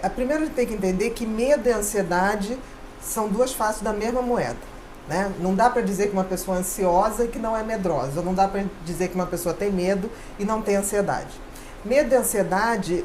A primeira, a gente tem que entender que medo e ansiedade são duas faces da mesma moeda. Né? Não dá para dizer que uma pessoa é ansiosa e que não é medrosa. Ou não dá para dizer que uma pessoa tem medo e não tem ansiedade. Medo e ansiedade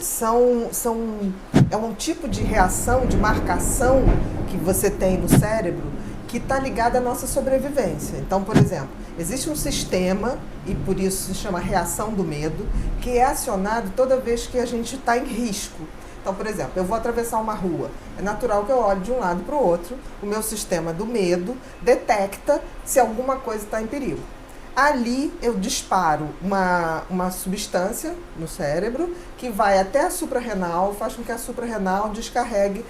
é um tipo de reação, de marcação que você tem no cérebro que está ligado à nossa sobrevivência. Então, por exemplo, existe um sistema, e por isso se chama reação do medo, que é acionado toda vez que a gente está em risco. Então, por exemplo, eu vou atravessar uma rua. É natural que eu olhe de um lado para o outro. O meu sistema do medo detecta se alguma coisa está em perigo. Ali eu disparo uma substância no cérebro que vai até a suprarrenal, faz com que a suprarrenal descarregue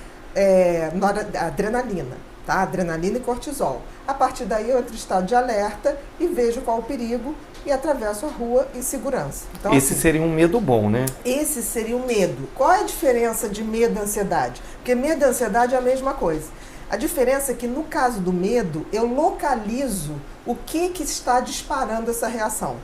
adrenalina. Tá? Adrenalina e cortisol. A partir daí eu entro em estado de alerta e vejo qual o perigo e atravesso a rua em segurança. Então, esse seria um medo bom, né? Esse seria o medo. Qual é a diferença de medo e ansiedade? Porque medo e ansiedade é a mesma coisa. A diferença é que no caso do medo, eu localizo o que está disparando essa reação,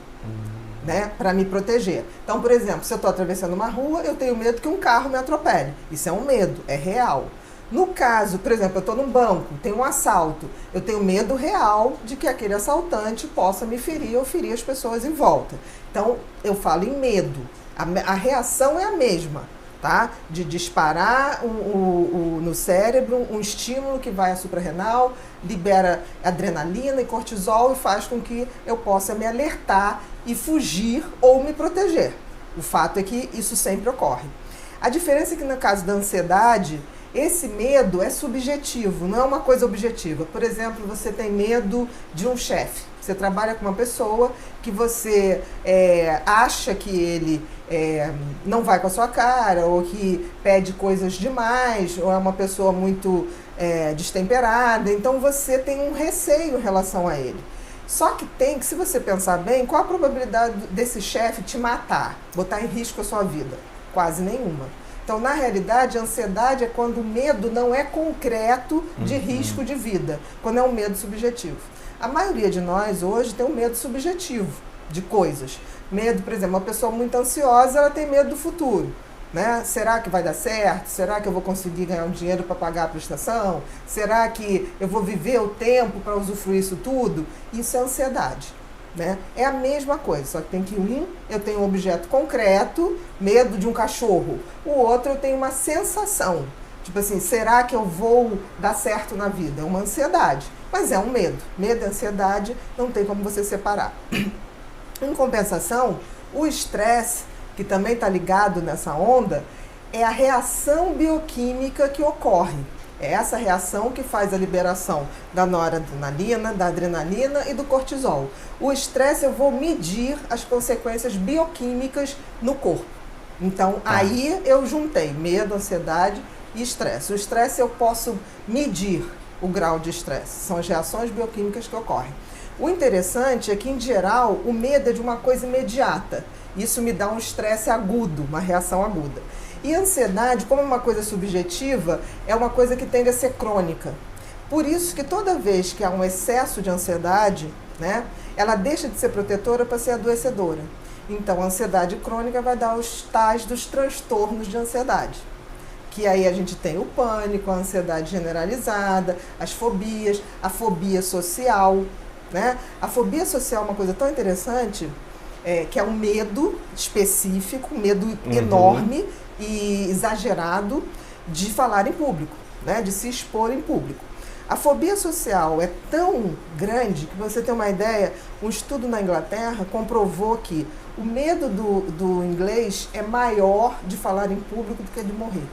né, para me proteger. Então, por exemplo, se eu estou atravessando uma rua, eu tenho medo que um carro me atropele. Isso é um medo, é real. No caso, por exemplo, eu estou num banco, tem um assalto, eu tenho medo real de que aquele assaltante possa me ferir ou ferir as pessoas em volta. Então, eu falo em medo. A reação é a mesma, tá? De disparar no cérebro um estímulo que vai à suprarrenal, libera adrenalina e cortisol e faz com que eu possa me alertar e fugir ou me proteger. O fato é que isso sempre ocorre. A diferença é que no caso da ansiedade, esse medo é subjetivo, não é uma coisa objetiva. Por exemplo, você tem medo de um chefe. Você trabalha com uma pessoa que você acha que ele não vai com a sua cara, ou que pede coisas demais, ou é uma pessoa muito destemperada. Então você tem um receio em relação a ele. Só que se você pensar bem, qual a probabilidade desse chefe te matar, botar em risco a sua vida? Quase nenhuma. Então, na realidade, a ansiedade é quando o medo não é concreto de risco de vida, quando é um medo subjetivo. A maioria de nós hoje tem um medo subjetivo de coisas. Medo, por exemplo, uma pessoa muito ansiosa, ela tem medo do futuro. Né? Será que vai dar certo? Será que eu vou conseguir ganhar um dinheiro para pagar a prestação? Será que eu vou viver o tempo para usufruir isso tudo? Isso é ansiedade. Né? É a mesma coisa, só que tem que eu tenho um objeto concreto, medo de um cachorro. O outro eu tenho uma sensação, tipo assim, será que eu vou dar certo na vida? É uma ansiedade, mas é um medo. Medo e ansiedade não tem como você separar. Em compensação, o estresse, que também está ligado nessa onda, é a reação bioquímica que ocorre. É essa reação que faz a liberação da noradrenalina, da adrenalina e do cortisol. O estresse, eu vou medir as consequências bioquímicas no corpo. Então, aí eu juntei medo, ansiedade e estresse. O estresse eu posso medir o grau de estresse. São as reações bioquímicas que ocorrem. O interessante é que, em geral, o medo é de uma coisa imediata. Isso me dá um estresse agudo, uma reação aguda. E a ansiedade, como é uma coisa subjetiva, é uma coisa que tende a ser crônica. Por isso que toda vez que há um excesso de ansiedade, né, ela deixa de ser protetora para ser adoecedora. Então, a ansiedade crônica vai dar os tais dos transtornos de ansiedade. Que aí a gente tem o pânico, a ansiedade generalizada, as fobias, a fobia social. Né? A fobia social é uma coisa tão interessante, que é um medo específico, um medo enorme e exagerado de falar em público, né? De se expor em público. A fobia social é tão grande que, você tem uma ideia, um estudo na Inglaterra comprovou que o medo do inglês é maior de falar em público do que de morrer.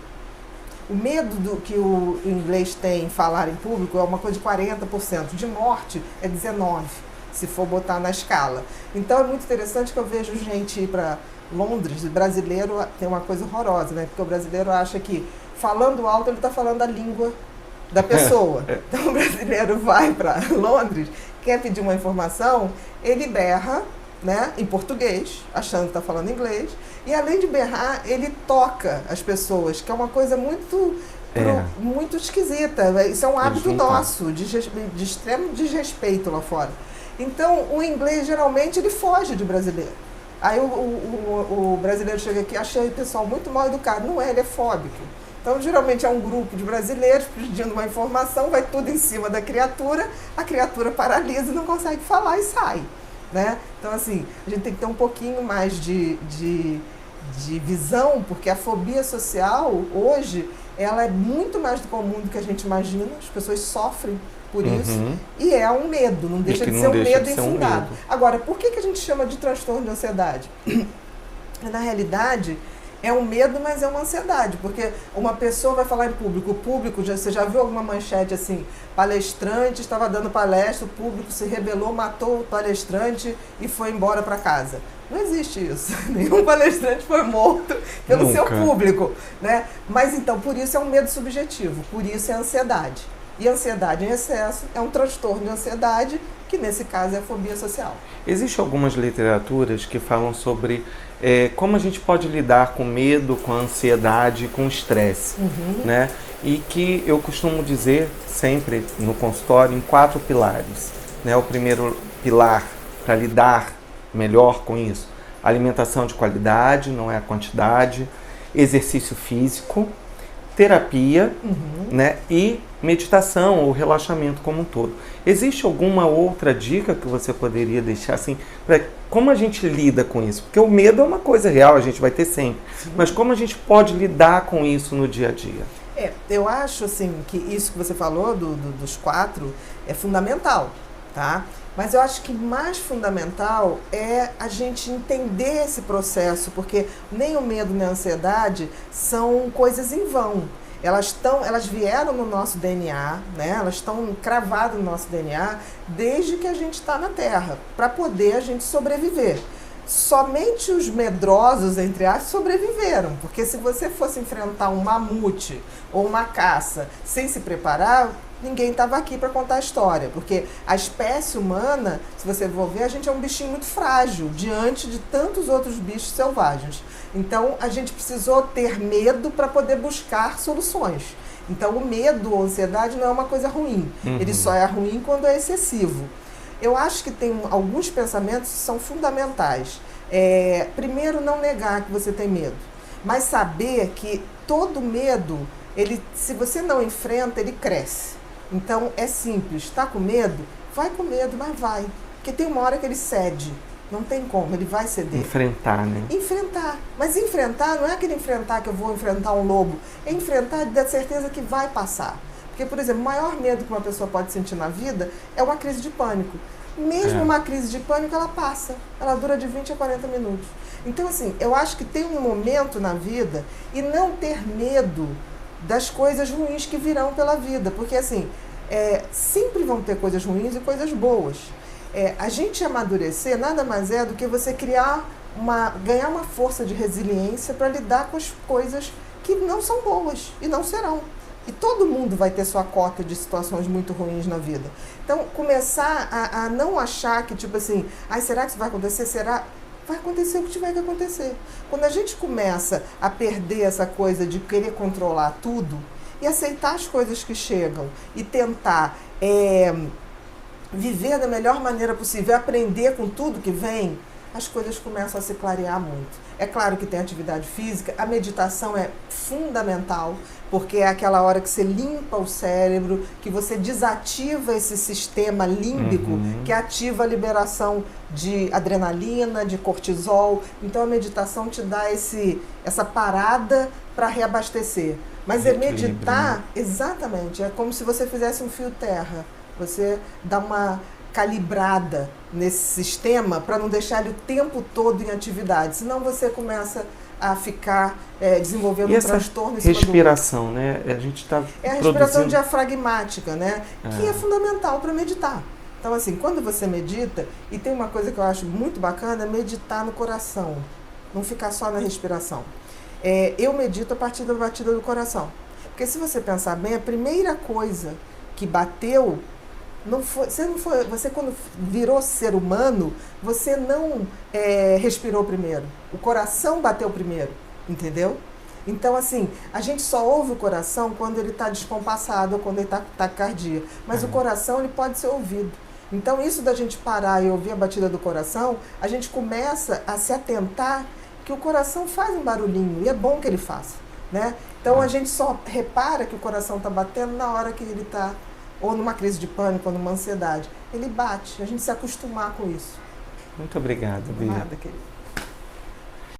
O medo que o inglês tem em falar em público é uma coisa de 40%, de morte é 19%, se for botar na escala. Então é muito interessante que eu vejo gente ir para Londres, o brasileiro tem uma coisa horrorosa, né? Porque o brasileiro acha que falando alto ele está falando a língua da pessoa. Então o brasileiro vai para Londres, quer pedir uma informação, ele berra, né, em português, achando que está falando inglês, e além de berrar, ele toca as pessoas, que é uma coisa muito esquisita. Isso é um hábito nosso, de extremo desrespeito lá fora. Então, o inglês, geralmente, ele foge de brasileiro. Aí o brasileiro chega aqui, achei o pessoal muito mal educado. Não é, ele é fóbico. Então, geralmente é um grupo de brasileiros pedindo uma informação, vai tudo em cima da criatura, a criatura paralisa e não consegue falar e sai, né? Então, assim, a gente tem que ter um pouquinho mais de visão, porque a fobia social, hoje, ela é muito mais comum do que a gente imagina, as pessoas sofrem por isso, e é um medo, não deixa de ser um medo infundado. Agora, por que a gente chama de transtorno de ansiedade? Na realidade, é um medo, mas é uma ansiedade, porque uma pessoa vai falar em público, o público, você já viu alguma manchete assim, palestrante estava dando palestra, o público se rebelou, matou o palestrante e foi embora para casa. Não existe isso, nenhum palestrante foi morto pelo seu público, né? Mas então, por isso é um medo subjetivo, por isso é ansiedade. E ansiedade em excesso é um transtorno de ansiedade, que nesse caso é a fobia social. Existem algumas literaturas que falam sobre como a gente pode lidar com medo, com ansiedade, com estresse, né? E que eu costumo dizer sempre no consultório em 4 pilares, né? O primeiro pilar para lidar melhor com isso, alimentação de qualidade, não é a quantidade, exercício físico, terapia, né? E meditação ou relaxamento como um todo. Existe alguma outra dica que você poderia deixar assim, para como a gente lida com isso? Porque o medo é uma coisa real, a gente vai ter sempre. Mas como a gente pode lidar com isso no dia a dia? Eu acho assim que isso que você falou dos 4 é fundamental, tá? Mas eu acho que mais fundamental é a gente entender esse processo, porque nem o medo nem a ansiedade são coisas em vão. Elas vieram no nosso DNA, né? Elas estão cravadas no nosso DNA desde que a gente está na Terra, para poder a gente sobreviver. Somente os medrosos, entre aspas, sobreviveram, porque se você fosse enfrentar um mamute ou uma caça sem se preparar, ninguém estava aqui para contar a história, porque a espécie humana, se você for ver, a gente é um bichinho muito frágil diante de tantos outros bichos selvagens. Então, a gente precisou ter medo para poder buscar soluções. Então, o medo ou a ansiedade não é uma coisa ruim, ele só é ruim quando é excessivo. Eu acho que tem alguns pensamentos que são fundamentais. Primeiro, não negar que você tem medo, mas saber que todo medo, se você não enfrenta, ele cresce. Então, é simples, está com medo? Vai com medo, mas vai. Porque tem uma hora que ele cede, não tem como, ele vai ceder. Enfrentar, né? Enfrentar. Mas enfrentar não é aquele enfrentar que eu vou enfrentar um lobo, é enfrentar da certeza que vai passar. Porque, por exemplo, o maior medo que uma pessoa pode sentir na vida é uma crise de pânico. Mesmo uma crise de pânico, ela passa. Ela dura de 20 a 40 minutos. Então, assim, eu acho que tem um momento na vida e não ter medo das coisas ruins que virão pela vida. Porque, assim, sempre vão ter coisas ruins e coisas boas. A gente amadurecer nada mais é do que você ganhar uma força de resiliência para lidar com as coisas que não são boas e não serão. E todo mundo vai ter sua cota de situações muito ruins na vida. Então, começar a não achar que, tipo assim, será que isso vai acontecer? Será? Vai acontecer o que tiver que acontecer. Quando a gente começa a perder essa coisa de querer controlar tudo e aceitar as coisas que chegam e tentar viver da melhor maneira possível, aprender com tudo que vem, as coisas começam a se clarear muito. É claro que tem atividade física, a meditação é fundamental, porque é aquela hora que você limpa o cérebro, que você desativa esse sistema límbico, que ativa a liberação de adrenalina, de cortisol. Então a meditação te dá essa parada para reabastecer. Mas meditar, né? Exatamente, é como se você fizesse um fio terra. Você dá uma calibrada nesse sistema para não deixar ele o tempo todo em atividade, senão você começa a ficar desenvolvendo um transtorno. E respiração, né? A gente está a respiração diafragmática, né? Que é fundamental para meditar. Então, assim, quando você medita, e tem uma coisa que eu acho muito bacana, é meditar no coração, não ficar só na respiração. Eu medito a partir da batida do coração, porque se você pensar bem, a primeira coisa que bateu você quando virou ser humano, você não respirou primeiro. O coração bateu primeiro, entendeu? Então, assim, a gente só ouve o coração quando ele está descompassado ou quando ele está taquicardia. Mas o coração, ele pode ser ouvido. Então, isso da gente parar e ouvir a batida do coração, a gente começa a se atentar que o coração faz um barulhinho e é bom que ele faça, né? Então a gente só repara que o coração está batendo na hora que ele está ou numa crise de pânico, ou numa ansiedade. Ele bate, a gente se acostumar com isso. Muito obrigado, Bia. Nada, querido.